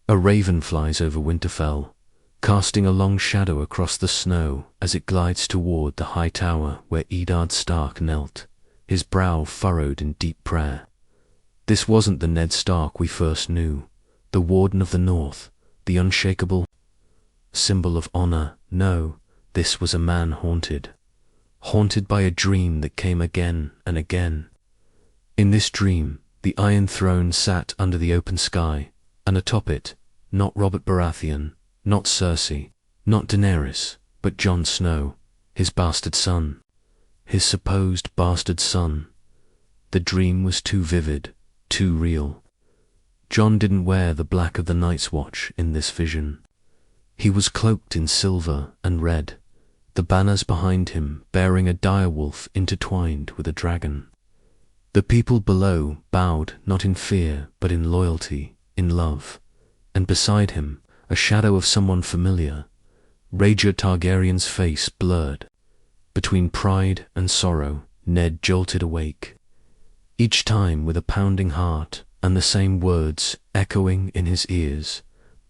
A raven flies over Winterfell, casting a long shadow across the snow as it glides toward the high tower where Eddard Stark knelt, his brow furrowed in deep prayer. This wasn't the Ned Stark we first knew, the Warden of the North, the unshakable symbol of honor. No, this was a man haunted by a dream that came again and again. In this dream, the Iron Throne sat under the open sky, and atop it, not Robert Baratheon, not Cersei, not Daenerys, but Jon Snow, his bastard son, his supposed bastard son. The dream was too vivid, too real. Jon didn't wear the black of the Night's Watch in this vision. He was cloaked in silver and red, the banners behind him bearing a direwolf intertwined with a dragon. The people below bowed not in fear but in loyalty, in love, and beside him, a shadow of someone familiar, Rhaegar Targaryen's face blurred. Between pride and sorrow, Ned jolted awake, each time with a pounding heart and the same words echoing in his ears.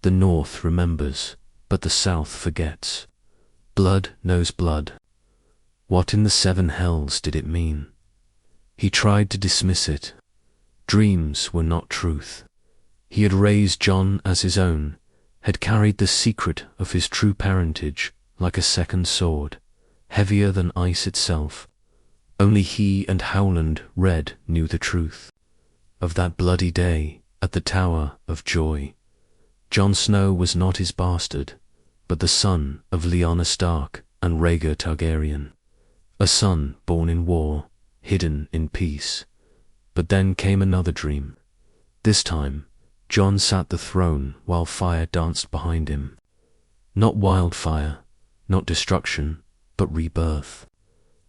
The North remembers, but the South forgets. Blood knows blood. What in the seven hells did it mean? He tried to dismiss it. Dreams were not truth. He had raised Jon as his own, had carried the secret of his true parentage like a second sword, heavier than ice itself. Only he and Howland Red knew the truth of that bloody day at the Tower of Joy. Jon Snow was not his bastard, but the son of Lyanna Stark and Rhaegar Targaryen, a son born in war, hidden in peace. But then came another dream. This time, Jon sat the throne while fire danced behind him. Not wildfire, not destruction, but rebirth.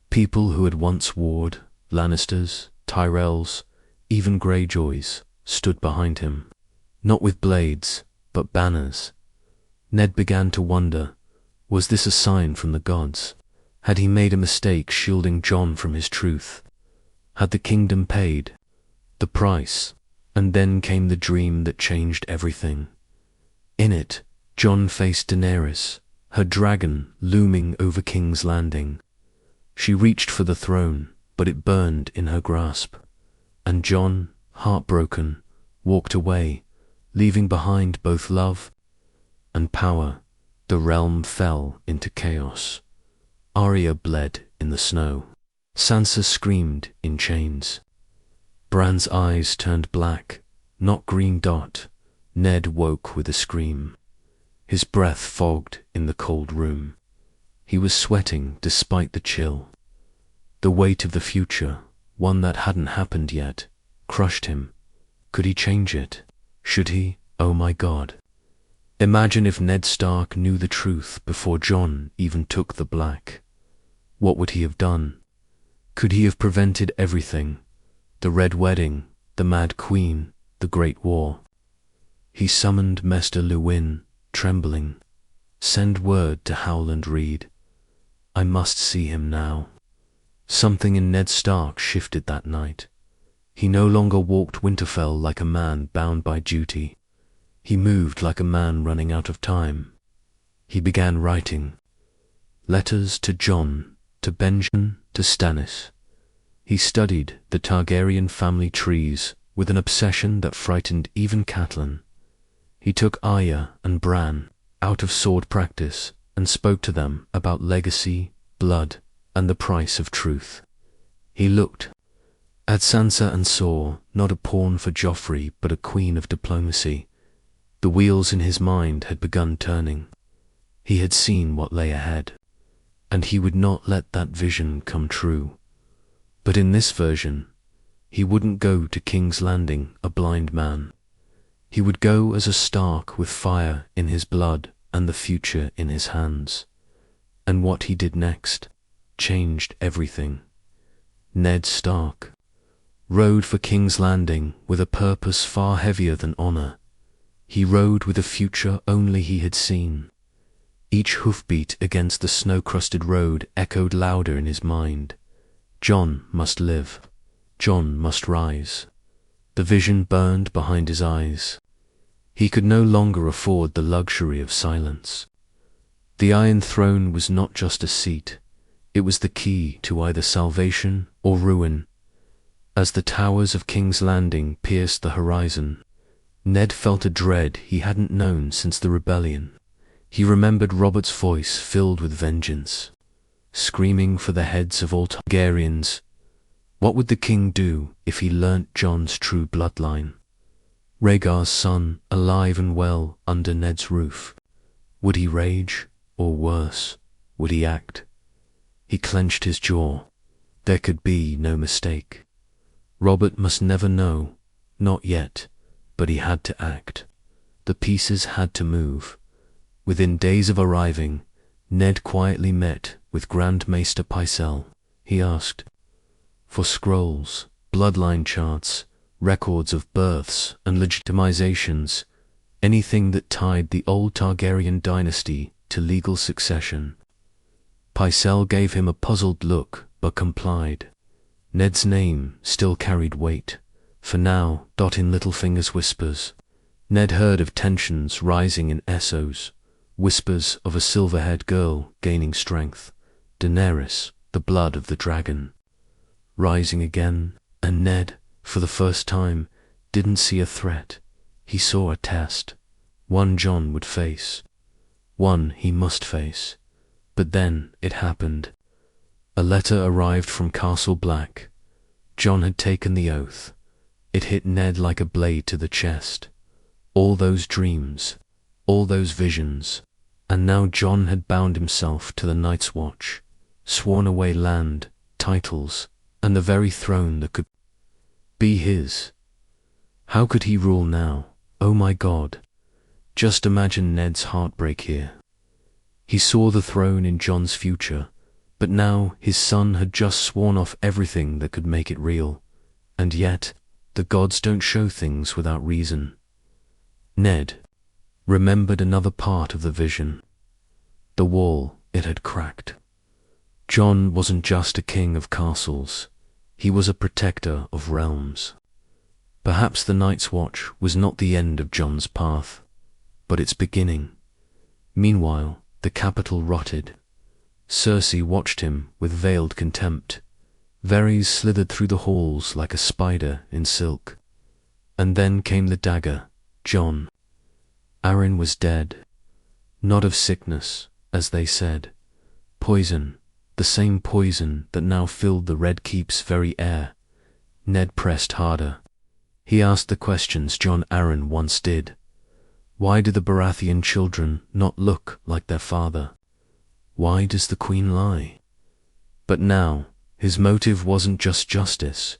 People who had once warred, Lannisters, Tyrells, even Greyjoys, stood behind him, not with blades, but banners. Ned began to wonder, was this a sign from the gods? Had he made a mistake shielding Jon from his truth? Had the kingdom paid the price? And then came the dream that changed everything. In it, Jon faced Daenerys, her dragon looming over King's Landing. She reached for the throne, but it burned in her grasp. And Jon, heartbroken, walked away, leaving behind both love and power. The realm fell into chaos. Arya bled in the snow. Sansa screamed in chains. Bran's eyes turned black, not green dot. Ned woke with a scream. His breath fogged in the cold room. He was sweating despite the chill. The weight of the future, one that hadn't happened yet, crushed him. Could he change it? Should he? Oh my God. Imagine if Ned Stark knew the truth before Jon even took the black. What would he have done? Could he have prevented everything? The Red Wedding, the Mad Queen, the Great War. He summoned Maester Luwin, trembling. Send word to Howland Reed. I must see him now. Something in Ned Stark shifted that night. He no longer walked Winterfell like a man bound by duty. He moved like a man running out of time. He began writing. Letters to Jon, to Benjen, to Stannis. He studied the Targaryen family trees with an obsession that frightened even Catelyn. He took Arya and Bran out of sword practice and spoke to them about legacy, blood, and the price of truth. He looked at Sansa and saw not a pawn for Joffrey but a queen of diplomacy. The wheels in his mind had begun turning. He had seen what lay ahead, and he would not let that vision come true. But in this version, he wouldn't go to King's Landing a blind man. He would go as a Stark with fire in his blood and the future in his hands. And what he did next changed everything. Ned Stark rode for King's Landing with a purpose far heavier than honor. He rode with a future only he had seen. Each hoofbeat against the snow-crusted road echoed louder in his mind. Jon must live. Jon must rise. The vision burned behind his eyes. He could no longer afford the luxury of silence. The Iron Throne was not just a seat, it was the key to either salvation or ruin. As the towers of King's Landing pierced the horizon, Ned felt a dread he hadn't known since the rebellion. He remembered Robert's voice filled with vengeance, screaming for the heads of all Targaryens. What would the king do if he learnt Jon's true bloodline? Rhaegar's son, alive and well under Ned's roof. Would he rage, or worse, would he act? He clenched his jaw. There could be no mistake. Robert must never know, not yet, but he had to act. The pieces had to move. Within days of arriving, Ned quietly met with Grand Maester Pycelle. He asked for scrolls, bloodline charts, records of births and legitimizations, anything that tied the old Targaryen dynasty to legal succession. Pycelle gave him a puzzled look, but complied. Ned's name still carried weight, for now, in Littlefinger's whispers. Ned heard of tensions rising in Essos, whispers of a silver-haired girl gaining strength, Daenerys, the blood of the dragon, rising again, and Ned, for the first time, didn't see a threat. He saw a test, one Jon would face, one he must face. But then it happened. A letter arrived from Castle Black. Jon had taken the oath. It hit Ned like a blade to the chest. All those dreams, all those visions, and now Jon had bound himself to the Night's Watch, sworn away land, titles, and the very throne that could be his. How could he rule now? Oh my God! Just imagine Ned's heartbreak here. He saw the throne in Jon's future, but now his son had just sworn off everything that could make it real. And yet, the gods don't show things without reason. Ned remembered another part of the vision. The wall, it had cracked. Jon wasn't just a king of castles, he was a protector of realms. Perhaps the Night's Watch was not the end of Jon's path, but its beginning. Meanwhile, the capital rotted. Cersei watched him with veiled contempt. Varys slithered through the halls like a spider in silk. And then came the dagger, Jon. Arryn was dead. Not of sickness, as they said. Poison, the same poison that now filled the Red Keep's very air. Ned pressed harder. He asked the questions Jon Arryn once did. Why do the Baratheon children not look like their father? Why does the Queen lie? But now, his motive wasn't just justice.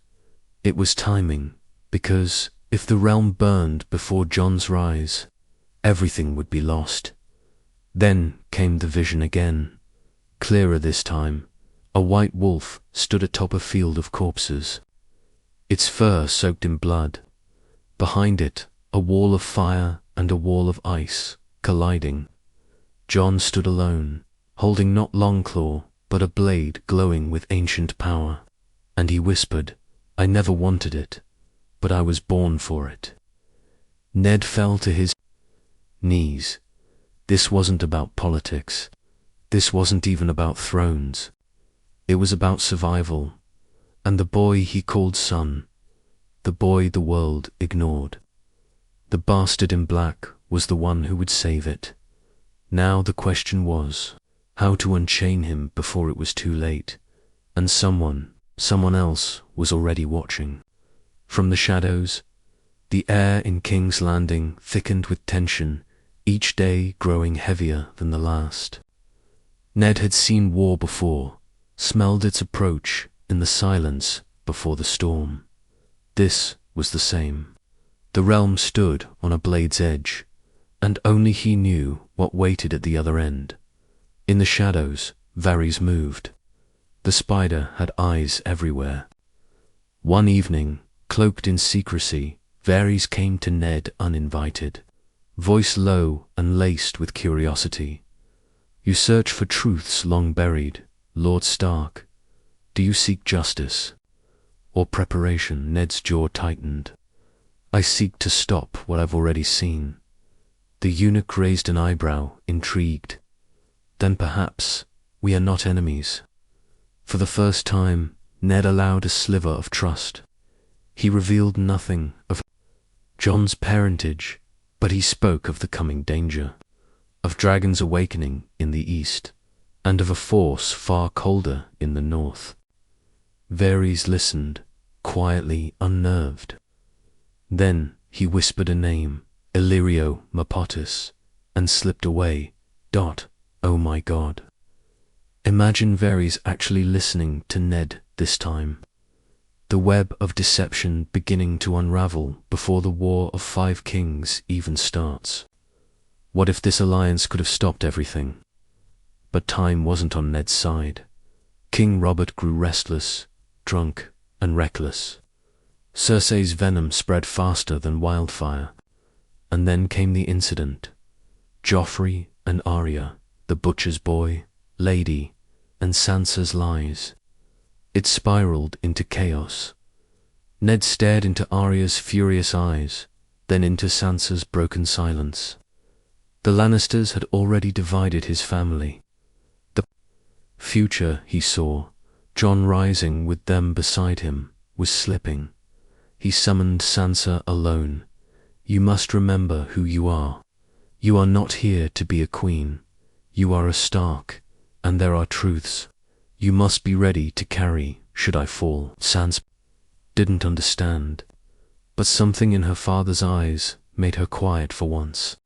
It was timing, because if the realm burned before Jon's rise, everything would be lost. Then came the vision again. Clearer this time. A white wolf stood atop a field of corpses. Its fur soaked in blood. Behind it, a wall of fire and a wall of ice, colliding. Jon stood alone, holding not Longclaw, but a blade glowing with ancient power. And he whispered, "I never wanted it, but I was born for it." Ned fell to his knees. This wasn't about politics. This wasn't even about thrones. It was about survival, and the boy he called son, the boy the world ignored. The bastard in black was the one who would save it. Now the question was, how to unchain him before it was too late, and someone else was already watching. From the shadows, the air in King's Landing thickened with tension, each day growing heavier than the last. Ned had seen war before, smelled its approach in the silence before the storm. This was the same. The realm stood on a blade's edge, and only he knew what waited at the other end. In the shadows, Varys moved. The spider had eyes everywhere. One evening, cloaked in secrecy, Varys came to Ned uninvited, voice low and laced with curiosity. "You search for truths long buried, Lord Stark. Do you seek justice or preparation?" Ned's jaw tightened. "I seek to stop what I've already seen," The eunuch raised an eyebrow, intrigued. Then perhaps we are not enemies. For the first time, Ned allowed a sliver of trust. He revealed nothing of Jon's parentage, but he spoke of the coming danger, of dragons awakening in the east, and of a force far colder in the north. Varys listened, quietly unnerved. Then he whispered a name, Illyrio Mapotis, and slipped away. Oh my God. Imagine Varys actually listening to Ned this time. The web of deception beginning to unravel before the War of Five Kings even starts. What if this alliance could have stopped everything? But time wasn't on Ned's side. King Robert grew restless, drunk, and reckless. Cersei's venom spread faster than wildfire. And then came the incident. Joffrey and Arya, the butcher's boy, Lady, and Sansa's lies. It spiraled into chaos. Ned stared into Arya's furious eyes, then into Sansa's broken silence. The Lannisters had already divided his family. The future he saw, Jon rising with them beside him, was slipping. He summoned Sansa alone. You must remember who you are. You are not here to be a queen. You are a Stark, and there are truths you must be ready to carry should I fall. Sansa didn't understand, but something in her father's eyes made her quiet for once.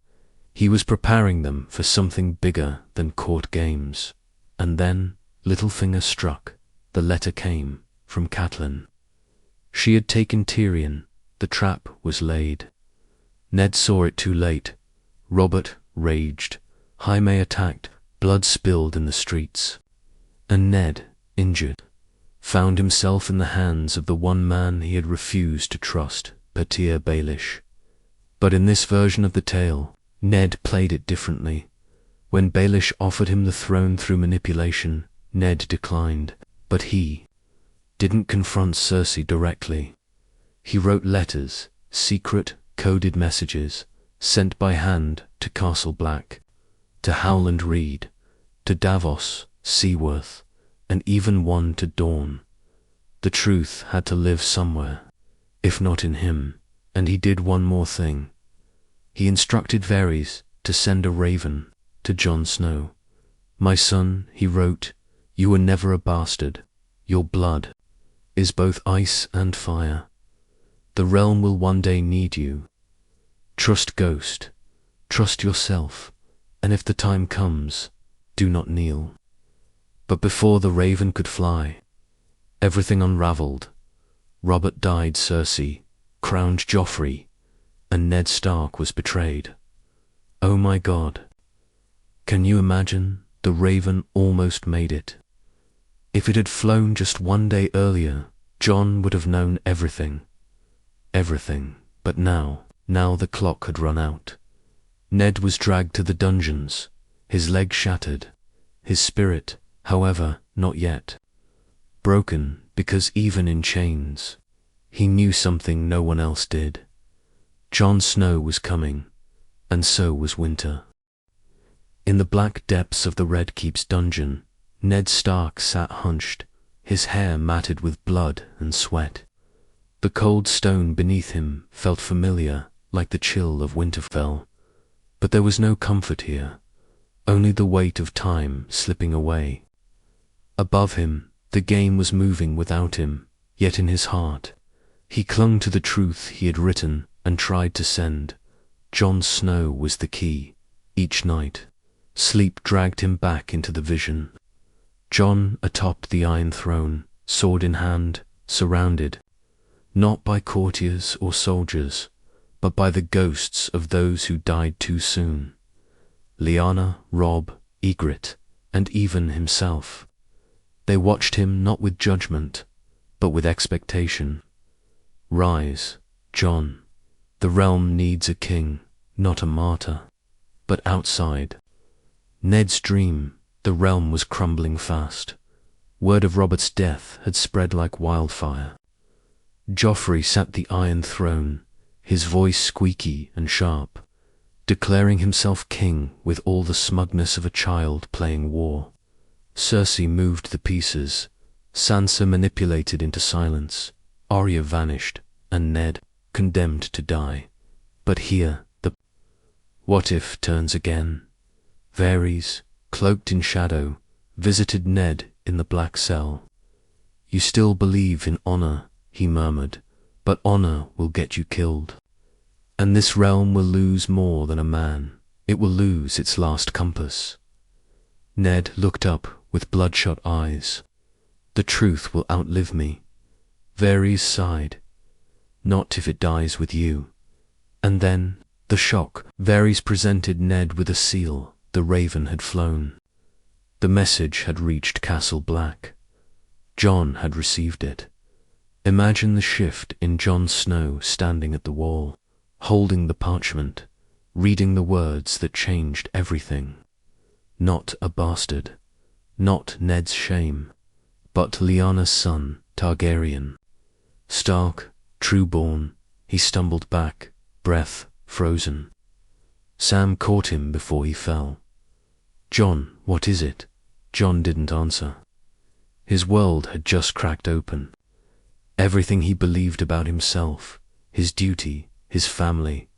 He was preparing them for something bigger than court games. And then Littlefinger struck. The letter came from Catelyn. She had taken Tyrion. The trap was laid. Ned saw it too late. Robert raged. Jaime attacked. Blood spilled in the streets. And Ned, injured, found himself in the hands of the one man he had refused to trust, Petyr Baelish. But in this version of the tale, Ned played it differently. When Baelish offered him the throne through manipulation, Ned declined. But he didn't confront Cersei directly. He wrote letters, secret, coded messages, sent by hand to Castle Black, to Howland Reed, to Davos, Seaworth, and even one to Dorne. The truth had to live somewhere, if not in him, and he did one more thing. He instructed Varys to send a raven to Jon Snow. My son, he wrote, you were never a bastard. Your blood is both ice and fire. The realm will one day need you. Trust Ghost, trust yourself, and if the time comes, do not kneel. But before the raven could fly, everything unraveled. Robert died Cersei, crowned Joffrey, and Ned Stark was betrayed. Oh my God. Can you imagine? The raven almost made it. If it had flown just one day earlier, Jon would have known everything. Everything. But now the clock had run out. Ned was dragged to the dungeons, his leg shattered, his spirit, however, not yet. Broken because even in chains, he knew something no one else did. Jon Snow was coming, and so was winter. In the black depths of the Red Keep's dungeon, Ned Stark sat hunched, his hair matted with blood and sweat. The cold stone beneath him felt familiar, like the chill of Winterfell. But there was no comfort here, only the weight of time slipping away. Above him, the game was moving without him, yet in his heart, he clung to the truth he had written and tried to send. Jon Snow was the key. Each night, sleep dragged him back into the vision. Jon atop the Iron Throne, sword in hand, surrounded, not by courtiers or soldiers, but by the ghosts of those who died too soon. Lyanna, Robb, Ygritte, and even himself. They watched him not with judgment, but with expectation. Rise, Jon. The realm needs a king, not a martyr. But outside Ned's dream, the realm was crumbling fast. Word of Robert's death had spread like wildfire. Joffrey sat the Iron Throne, his voice squeaky and sharp. declaring himself king with all the smugness of a child playing war. Cersei moved the pieces, Sansa manipulated into silence, Arya vanished, and Ned, condemned to die. But here, the what if turns again. Varys, cloaked in shadow, visited Ned in the black cell. "You still believe in honor," he murmured, "but honor will get you killed. And this realm will lose more than a man. It will lose its last compass." Ned looked up with bloodshot eyes. "The truth will outlive me." Varys sighed. "Not if it dies with you." And then, the shock. Varys presented Ned with a seal. The raven had flown. The message had reached Castle Black. Jon had received it. Imagine the shift in Jon Snow standing at the wall, holding the parchment, reading the words that changed everything. Not a bastard, not Ned's shame, but Lyanna's son, Targaryen. Stark, true-born, he stumbled back, breath frozen. Sam caught him before he fell. "Jon, what is it?" Jon didn't answer. His world had just cracked open. Everything he believed about himself, his duty, his family.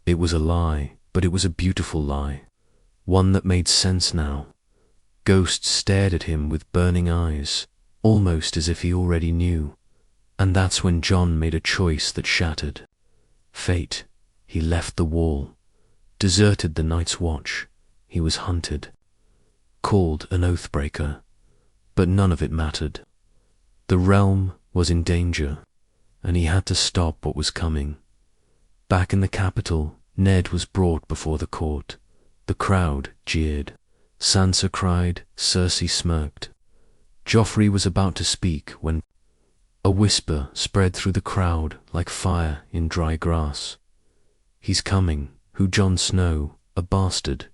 It was a lie, but it was a beautiful lie. One that made sense now. Ghosts stared at him with burning eyes, almost as if he already knew. And that's when Jon made a choice that shattered. Fate. He left the wall. Deserted the Night's Watch. He was hunted. Called an oathbreaker. But none of it mattered. The realm was in danger, and he had to stop what was coming. Back in the capital, Ned was brought before the court. The crowd jeered. Sansa cried, Cersei smirked. Joffrey was about to speak when a whisper spread through the crowd like fire in dry grass. "He's coming. Who? Jon Snow? A bastard?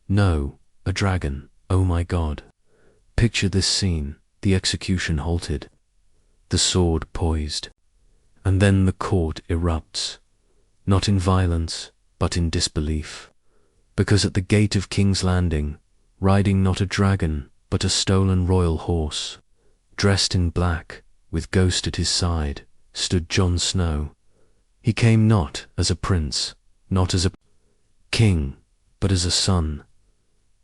No, a dragon. Oh my God." Picture this scene. The execution halted. The sword poised. And then the court erupts. Not in violence, but in disbelief. Because at the gate of King's Landing, riding not a dragon, but a stolen royal horse, dressed in black, with Ghost at his side, stood Jon Snow. He came not as a prince, not as a king, but as a son.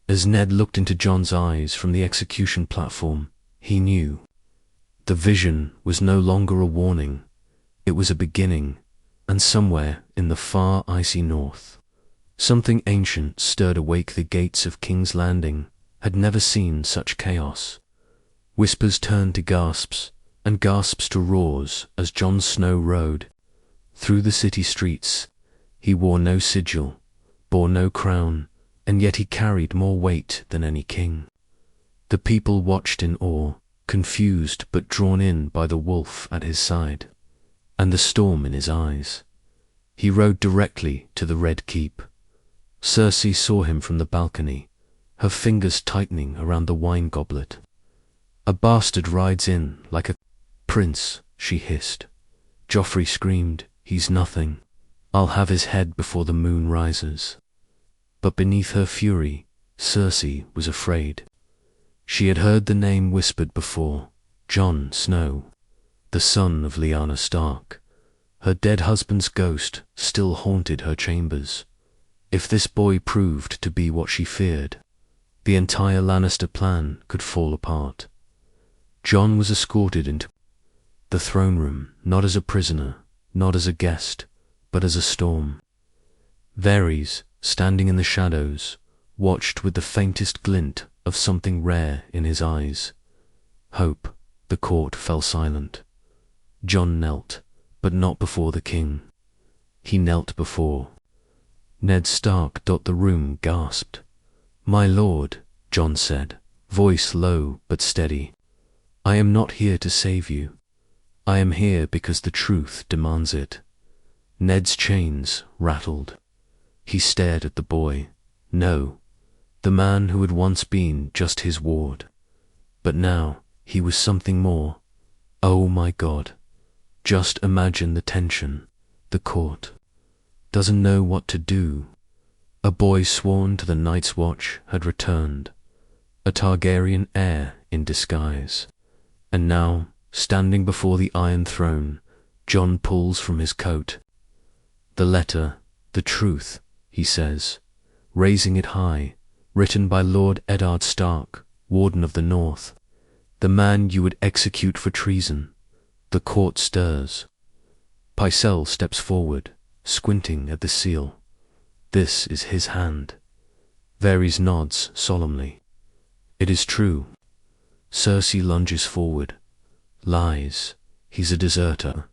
As Ned looked into Jon's eyes from the execution platform, he knew. The vision was no longer a warning. It was a beginning, and somewhere in the far icy north, something ancient stirred awake. The gates of King's Landing had never seen such chaos. Whispers turned to gasps, and gasps to roars as Jon Snow rode. Through the city streets, he wore no sigil, bore no crown, and yet he carried more weight than any king. The people watched in awe, confused but drawn in by the wolf at his side, and the storm in his eyes. He rode directly to the Red Keep. Cersei saw him from the balcony, her fingers tightening around the wine goblet. "A bastard rides in like a prince," she hissed. Joffrey screamed, "He's nothing. I'll have his head before the moon rises." But beneath her fury, Cersei was afraid. She had heard the name whispered before, Jon Snow, the son of Lyanna Stark. Her dead husband's ghost still haunted her chambers. If this boy proved to be what she feared, the entire Lannister plan could fall apart. Jon was escorted into the throne room, not as a prisoner, not as a guest, but as a storm. Varys, standing in the shadows, watched with the faintest glint of something rare in his eyes. Hope. The court fell silent. Jon knelt, but not before the king. He knelt before Ned Stark. The room gasped. "My lord," Jon said, voice low but steady, "I am not here to save you. I am here because the truth demands it." Ned's chains rattled. He stared at the boy. No, the man who had once been just his ward. But now he was something more. Oh my God. Just imagine the tension. The court doesn't know what to do. A boy sworn to the Night's Watch had returned, a Targaryen heir in disguise. And now, standing before the Iron Throne, Jon pulls from his coat. The letter, the truth, he says, raising it high, written by Lord Eddard Stark, Warden of the North, the man you would execute for treason. The court stirs. Pycelle steps forward, squinting at the seal. This is his hand. Varys nods solemnly. It is true. Cersei lunges forward. Lies. He's a deserter.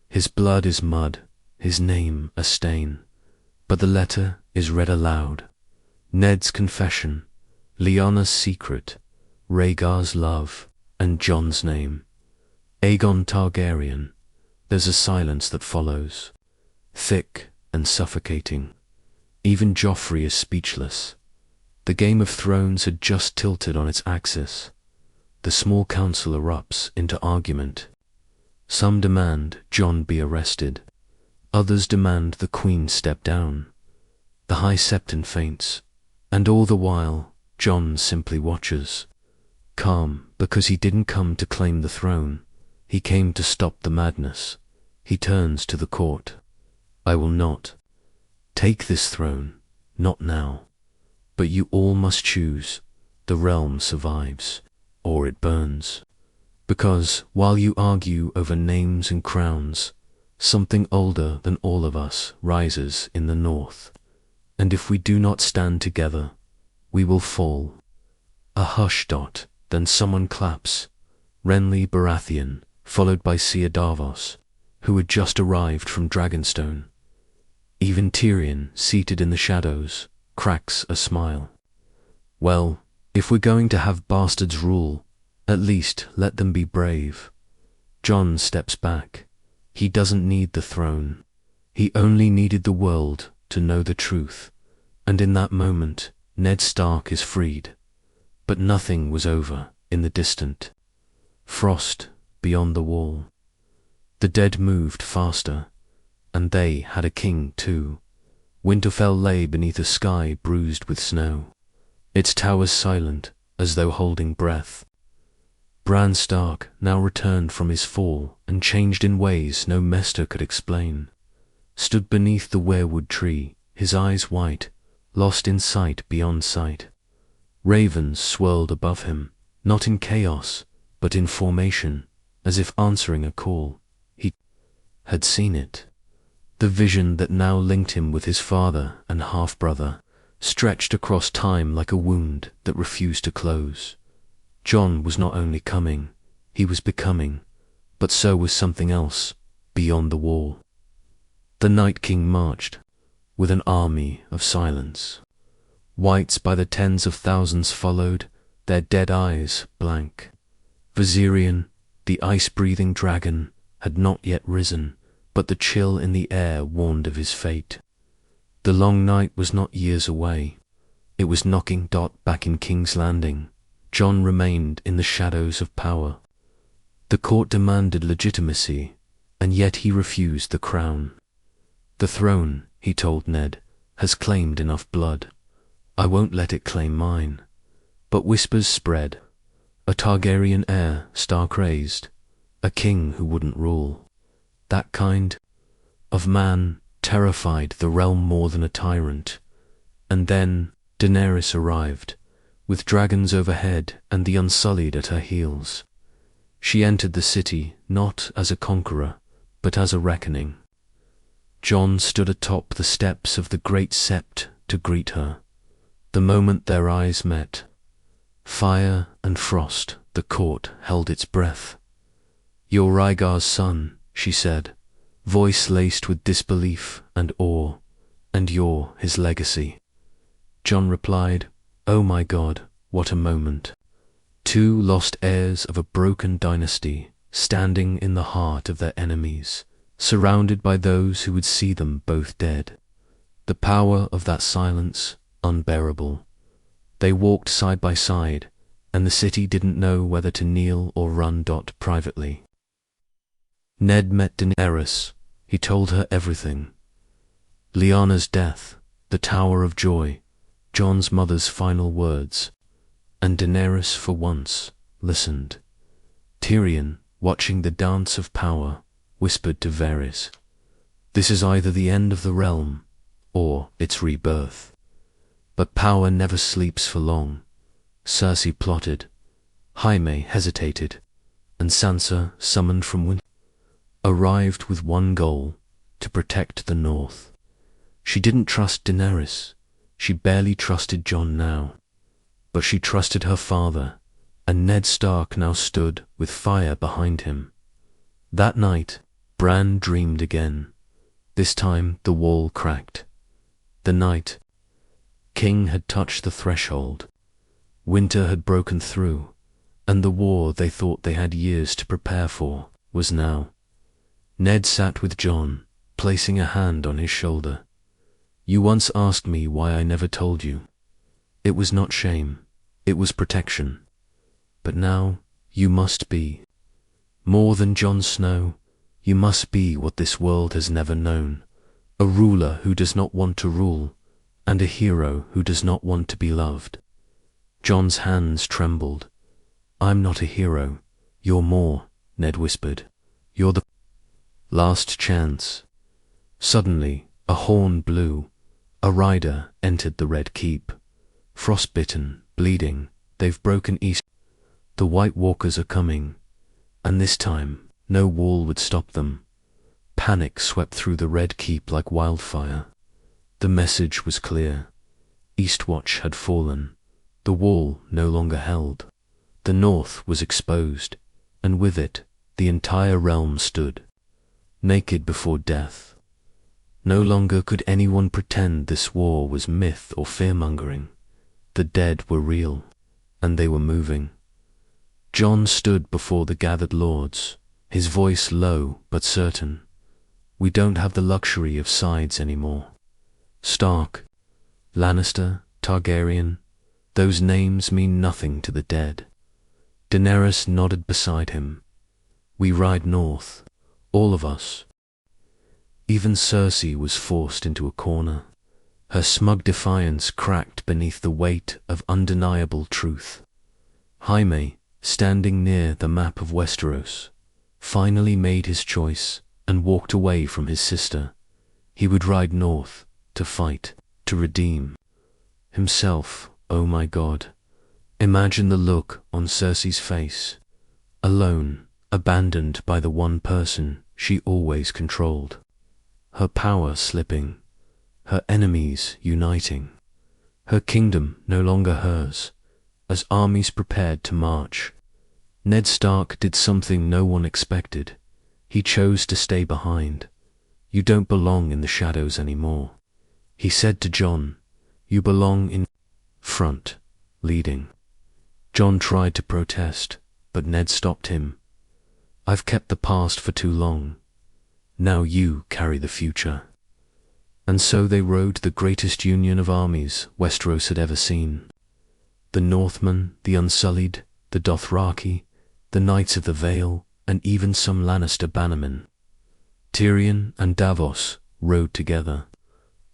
His blood is mud, his name a stain. But the letter is read aloud. Ned's confession, Lyanna's secret, Rhaegar's love, and Jon's name. Aegon Targaryen. There's a silence that follows, thick and suffocating. Even Joffrey is speechless. The Game of Thrones had just tilted on its axis. The small council erupts into argument. Some demand Jon be arrested. Others demand the Queen step down. The High Septon faints, and all the while Jon simply watches. Calm, because he didn't come to claim the throne. He came to stop the madness. He turns to the court. I will not take this throne, not now. But you all must choose. The realm survives, or it burns. Because while you argue over names and crowns, something older than all of us rises in the north. And if we do not stand together, we will fall. A hush dot, then someone claps. Renly Baratheon, followed by Seer Davos, who had just arrived from Dragonstone. Even Tyrion, seated in the shadows, cracks a smile. Well, if we're going to have bastards rule, at least let them be brave. Jon steps back. He doesn't need the throne. He only needed the world to know the truth. And in that moment, Ned Stark is freed. But nothing was over in the distant frost beyond the wall. The dead moved faster, and they had a king too. Winterfell lay beneath a sky bruised with snow, its towers silent as though holding breath. Bran Stark now returned from his fall and changed in ways no Maester could explain. Stood beneath the weirwood tree, his eyes white, lost in sight beyond sight. Ravens swirled above him, not in chaos, but in formation, as if answering a call. He had seen it. The vision that now linked him with his father and half-brother, stretched across time like a wound that refused to close. Jon was not only coming, he was becoming, but so was something else, beyond the wall. The Night King marched, with an army of silence. Whites by the tens of thousands followed, their dead eyes blank. Viserion, the ice-breathing dragon, had not yet risen, but the chill in the air warned of his fate. The long night was not years away. It was knocking Dot back in King's Landing. Jon remained in the shadows of power. The court demanded legitimacy, and yet he refused the crown. The throne, he told Ned, has claimed enough blood. I won't let it claim mine. But whispers spread. A Targaryen heir, Stark raised. A king who wouldn't rule. That kind of man terrified the realm more than a tyrant. And then Daenerys arrived, with dragons overhead and the Unsullied at her heels. She entered the city not as a conqueror, but as a reckoning. Jon stood atop the steps of the Great Sept to greet her. The moment their eyes met, fire and frost, the court held its breath. "You're Rhaegar's son," she said, voice laced with disbelief and awe, "and you're his legacy." Jon replied, "Oh my God, what a moment." Two lost heirs of a broken dynasty, standing in the heart of their enemies, surrounded by those who would see them both dead. The power of that silence, unbearable. They walked side by side, and the city didn't know whether to kneel or run Dot privately. Ned met Daenerys. He told her everything. Lyanna's death, The Tower of Joy, Jon's mother's final words. And Daenerys for once listened. Tyrion, watching the dance of power, whispered to Varys, "This is either the end of the realm, or its rebirth." But power never sleeps for long. Cersei plotted, Jaime hesitated, and Sansa, summoned from Winter, arrived with one goal: to protect the North. She didn't trust Daenerys. She barely trusted Jon now. But she trusted her father, and Ned Stark now stood with fire behind him. That night, Bran dreamed again. This time the wall cracked. The Night King had touched the threshold. Winter had broken through, and the war they thought they had years to prepare for was now. Ned sat with Jon, placing a hand on his shoulder. "You once asked me why I never told you. It was not shame, it was protection. But now you must be. More than Jon Snow, you must be what this world has never known. A ruler who does not want to rule, and a hero who does not want to be loved." Jon's hands trembled. "I'm not a hero. You're more," Ned whispered. "You're the last chance." Suddenly, a horn blew. A rider entered the Red Keep. Frostbitten, bleeding, they've broken east. The White Walkers are coming, and this time, no wall would stop them. Panic swept through the Red Keep like wildfire. The message was clear. Eastwatch had fallen. The wall no longer held. The North was exposed, and with it, the entire realm stood, naked before death. No longer could anyone pretend this war was myth or fear-mongering. The dead were real, and they were moving. Jon stood before the gathered lords, his voice low but certain. "We don't have the luxury of sides anymore. Stark, Lannister, Targaryen, those names mean nothing to the dead." Daenerys nodded beside him. "We ride north, all of us." Even Cersei was forced into a corner. Her smug defiance cracked beneath the weight of undeniable truth. Jaime, standing near the map of Westeros, finally made his choice and walked away from his sister. He would ride north, to fight, to redeem himself. Oh my God. Imagine the look on Cersei's face. Alone, abandoned by the one person she always controlled. Her power slipping, her enemies uniting, her kingdom no longer hers, as armies prepared to march. Ned Stark did something no one expected. He chose to stay behind. "You don't belong in the shadows anymore," he said to Jon. "You belong in front, leading." Jon tried to protest, but Ned stopped him. "I've kept the past for too long. Now you carry the future." And so they rode the greatest union of armies Westeros had ever seen. The Northmen, the Unsullied, the Dothraki, the Knights of the Vale, and even some Lannister bannermen. Tyrion and Davos rode together.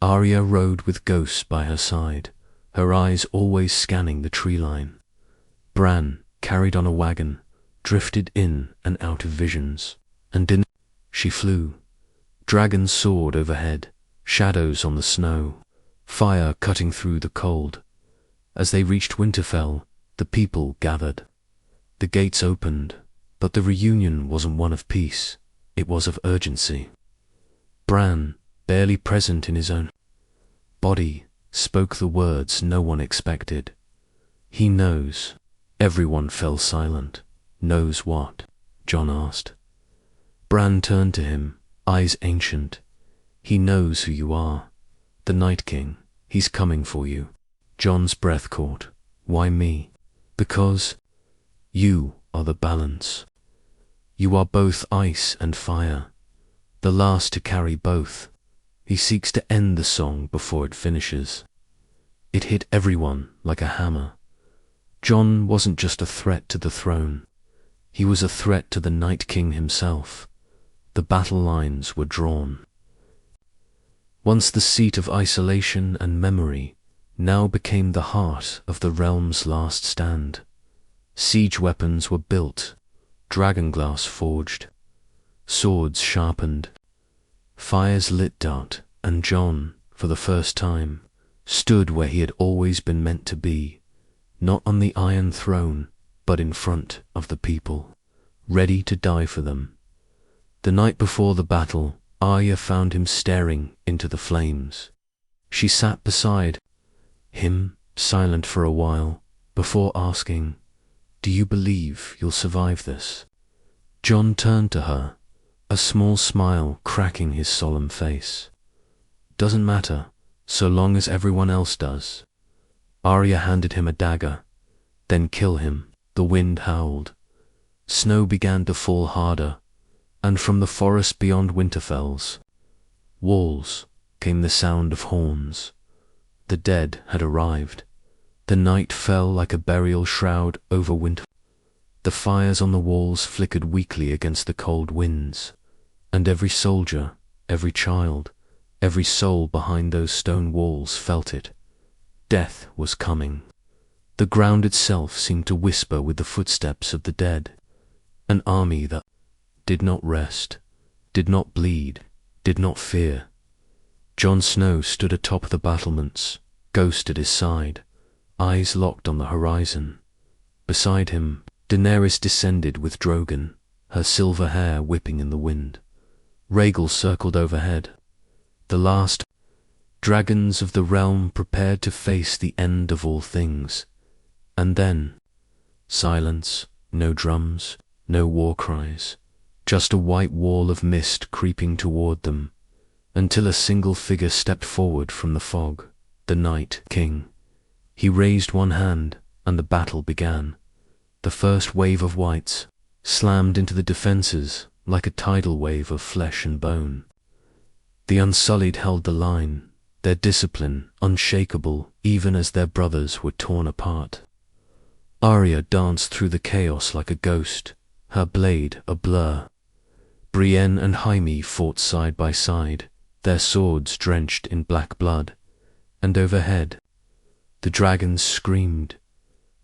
Arya rode with ghosts by her side, her eyes always scanning the tree line. Bran, carried on a wagon, drifted in and out of visions, and she flew. Dragons soared overhead, shadows on the snow, fire cutting through the cold. As they reached Winterfell, the people gathered. The gates opened, but the reunion wasn't one of peace, it was of urgency. Bran, barely present in his own body, spoke the words no one expected. "He knows." Everyone fell silent. "Knows what?" Jon asked. Bran turned to him, eyes ancient. "He knows who you are. The Night King. He's coming for you." Jon's breath caught. "Why me?" "Because you are the balance. You are both ice and fire, the last to carry both." He seeks to end the song before it finishes. It hit everyone like a hammer. Jon wasn't just a threat to the throne. He was a threat to the Night King himself. The battle lines were drawn. once the seat of isolation and memory, now became the heart of the realm's last stand. Siege weapons were built, dragonglass forged, swords sharpened, fires lit dark, and Jon, for the first time, stood where he had always been meant to be, not on the Iron Throne, but in front of the people, ready to die for them. The night before the battle, Arya found him staring into the flames. She sat beside him, silent for a while, before asking, "Do you believe you'll survive this?" Jon turned to her, a small smile cracking his solemn face. "Doesn't matter, so long as everyone else does." Arya handed him a dagger. "Then kill him." The wind howled. Snow began to fall harder, and from the forest beyond Winterfell's walls came the sound of horns. The dead had arrived. The night fell like a burial shroud over Winterfell. The fires on the walls flickered weakly against the cold winds, and every soldier, every child, every soul behind those stone walls felt it. Death was coming. The ground itself seemed to whisper with the footsteps of the dead. An army that did not rest, did not bleed, did not fear. Jon Snow stood atop the battlements, Ghost at his side, eyes locked on the horizon. Beside him, Daenerys descended with Drogon, her silver hair whipping in the wind. Rhaegal circled overhead. The last dragons of the realm prepared to face the end of all things. And then, silence, no drums, no war cries, just a white wall of mist creeping toward them, until a single figure stepped forward from the fog, the Night King. He raised one hand, and the battle began. The first wave of whites slammed into the defenses like a tidal wave of flesh and bone. The Unsullied held the line, their discipline unshakable even as their brothers were torn apart. Arya danced through the chaos like a ghost, her blade a blur. Brienne and Jaime fought side by side, their swords drenched in black blood, and overhead, the dragons screamed.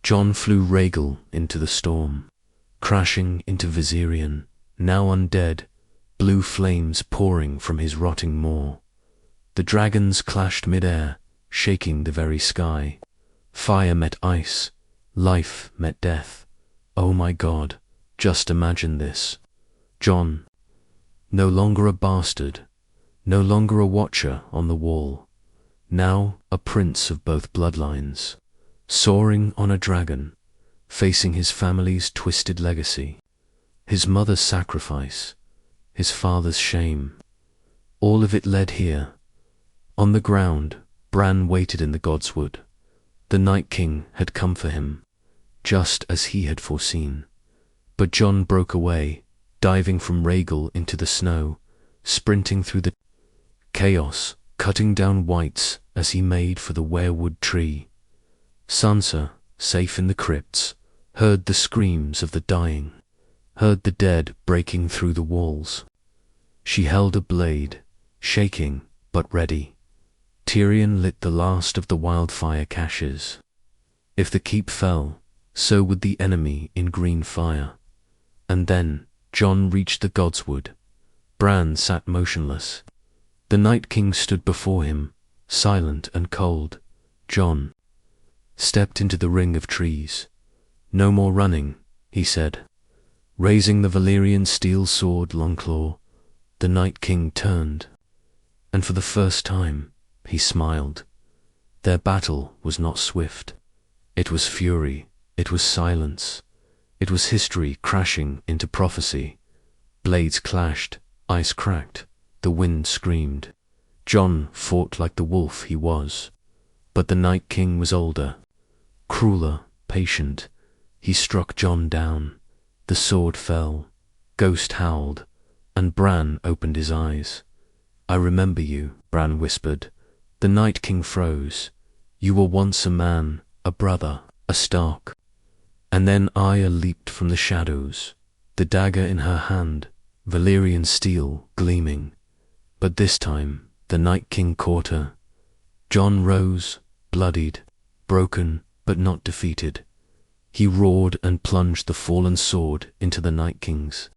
Jon flew Rhaegal into the storm, crashing into Viserion, now undead, blue flames pouring from his rotting maw. The dragons clashed mid-air, shaking the very sky. Fire met ice, life met death. Oh my God, just imagine this. Jon, no longer a bastard, no longer a watcher on the wall, now a prince of both bloodlines, soaring on a dragon, facing his family's twisted legacy, his mother's sacrifice, his father's shame. All of it led here. On the ground, Bran waited in the Godswood. The Night King had come for him, just as he had foreseen. But Jon broke away, diving from Rhaegal into the snow, sprinting through the chaos, cutting down whites as he made for the weirwood tree. Sansa, safe in the crypts, heard the screams of the dying, heard the dead breaking through the walls. She held a blade, shaking but ready. Tyrion lit the last of the wildfire caches. If the keep fell, so would the enemy in green fire. And then Jon reached the Godswood. Bran sat motionless. The Night King stood before him, silent and cold. Jon stepped into the ring of trees. "No more running," he said. Raising the Valyrian steel sword Longclaw, the Night King turned, and for the first time he smiled. Their battle was not swift. It was fury, it was silence, it was history crashing into prophecy. Blades clashed, ice cracked, the wind screamed. Jon fought like the wolf he was, but the Night King was older, crueler, patient. He struck Jon down. The sword fell, Ghost howled, and Bran opened his eyes. "I remember you," Bran whispered. The Night King froze. "You were once a man, a brother, a Stark." And then Arya leaped from the shadows, the dagger in her hand, Valyrian steel gleaming. But this time, The Night King caught her. Jon rose, bloodied, broken, but not defeated. He roared and plunged the fallen sword into the Night King's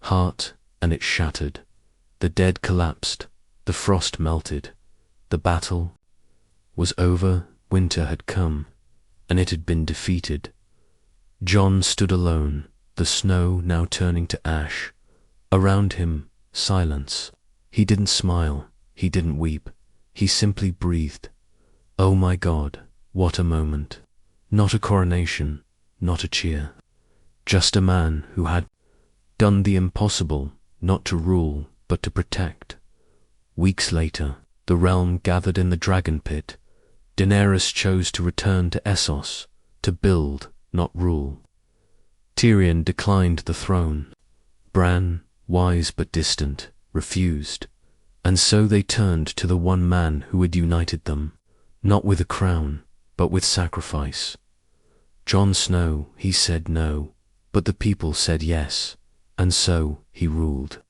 heart, and it shattered. The dead collapsed, the frost melted. The battle was over, winter had come, and it had been defeated. Jon stood alone, the snow now turning to ash. Around him, silence. He didn't smile, he didn't weep, he simply breathed. Oh my God, what a moment. Not a coronation, not a cheer. Just a man who had done the impossible, not to rule, but to protect. Weeks later, the realm gathered in the dragon pit. Daenerys chose to return to Essos, to build, not rule. Tyrion declined the throne. Bran, wise but distant, refused. And so they turned to the one man who had united them, not with a crown, but with sacrifice. Jon Snow, he said no, but the people said yes, and so he ruled.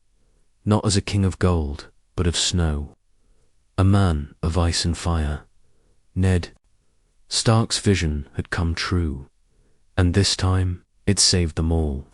Not as a king of gold, but of snow. A man of ice and fire. Ned Stark's vision had come true, and this time it saved them all.